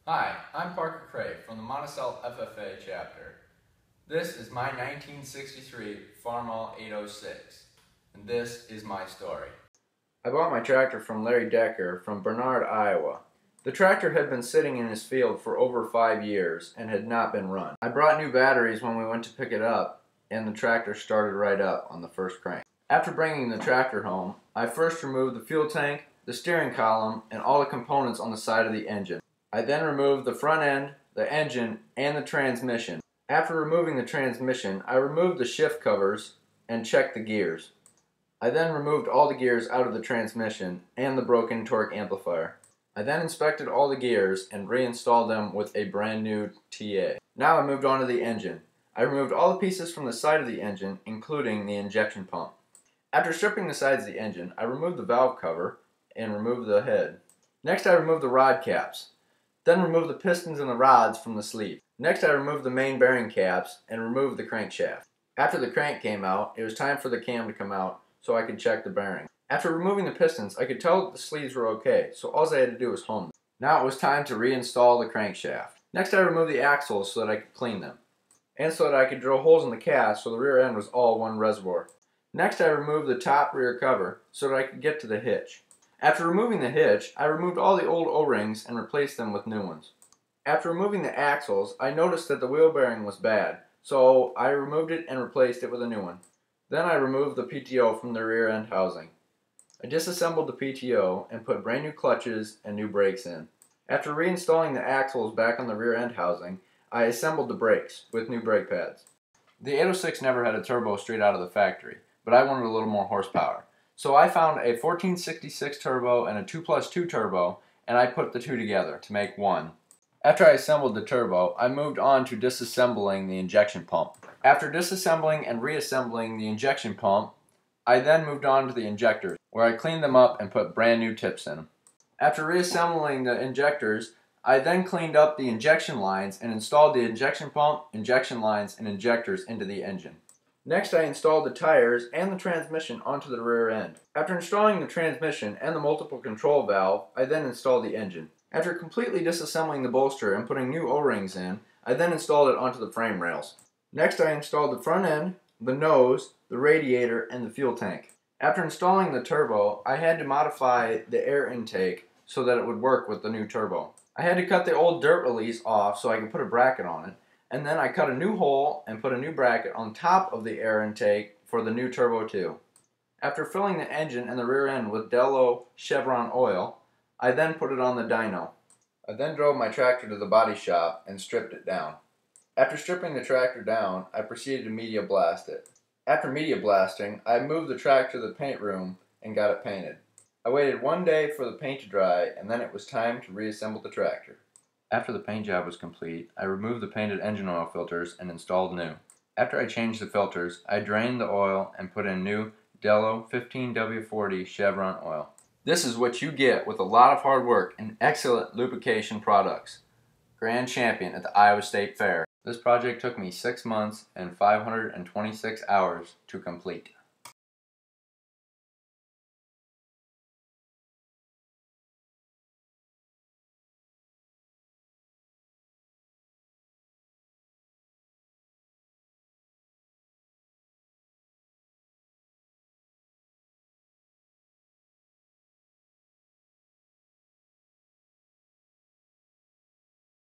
Hi, I'm Parker Craig from the Monticello FFA chapter. This is my 1963 Farmall 806, and this is my story. I bought my tractor from Larry Decker from Bernard, Iowa. The tractor had been sitting in his field for over 5 years and had not been run. I brought new batteries when we went to pick it up, and the tractor started right up on the first crank. After bringing the tractor home, I first removed the fuel tank, the steering column, and all the components on the side of the engine. I then removed the front end, the engine, and the transmission. After removing the transmission, I removed the shift covers and checked the gears. I then removed all the gears out of the transmission and the broken torque amplifier. I then inspected all the gears and reinstalled them with a brand new TA. Now I moved on to the engine. I removed all the pieces from the side of the engine, including the injection pump. After stripping the sides of the engine, I removed the valve cover and removed the head. Next I removed the rod caps. Then remove the pistons and the rods from the sleeve. Next I removed the main bearing caps and removed the crankshaft. After the crank came out, it was time for the cam to come out so I could check the bearing. After removing the pistons, I could tell that the sleeves were okay, so all I had to do was hone them. Now it was time to reinstall the crankshaft. Next I removed the axles so that I could clean them, and so that I could drill holes in the cast so the rear end was all one reservoir. Next I removed the top rear cover so that I could get to the hitch. After removing the hitch, I removed all the old O-rings and replaced them with new ones. After removing the axles, I noticed that the wheel bearing was bad, so I removed it and replaced it with a new one. Then I removed the PTO from the rear end housing. I disassembled the PTO and put brand new clutches and new brakes in. After reinstalling the axles back on the rear end housing, I assembled the brakes with new brake pads. The 806 never had a turbo straight out of the factory, but I wanted a little more horsepower. So I found a 1466 turbo and a 2+2 turbo, and I put the two together to make one. After I assembled the turbo, I moved on to disassembling the injection pump. After disassembling and reassembling the injection pump, I then moved on to the injectors, where I cleaned them up and put brand new tips in them. After reassembling the injectors, I then cleaned up the injection lines and installed the injection pump, injection lines, and injectors into the engine. Next I installed the tires and the transmission onto the rear end. After installing the transmission and the multiple control valve, I then installed the engine. After completely disassembling the bolster and putting new O-rings in, I then installed it onto the frame rails. Next I installed the front end, the nose, the radiator, and the fuel tank. After installing the turbo, I had to modify the air intake so that it would work with the new turbo. I had to cut the old dirt release off so I could put a bracket on it. And then I cut a new hole and put a new bracket on top of the air intake for the new turbo too. After filling the engine and the rear end with Delo Chevron oil, I then put it on the dyno. I then drove my tractor to the body shop and stripped it down. After stripping the tractor down, I proceeded to media blast it. After media blasting, I moved the tractor to the paint room and got it painted. I waited 1 day for the paint to dry, and then it was time to reassemble the tractor. After the paint job was complete, I removed the painted engine oil filters and installed new. After I changed the filters, I drained the oil and put in new Delo 15W40 Chevron oil. This is what you get with a lot of hard work and excellent lubrication products. Grand champion at the Iowa State Fair. This project took me 6 months and 526 hours to complete.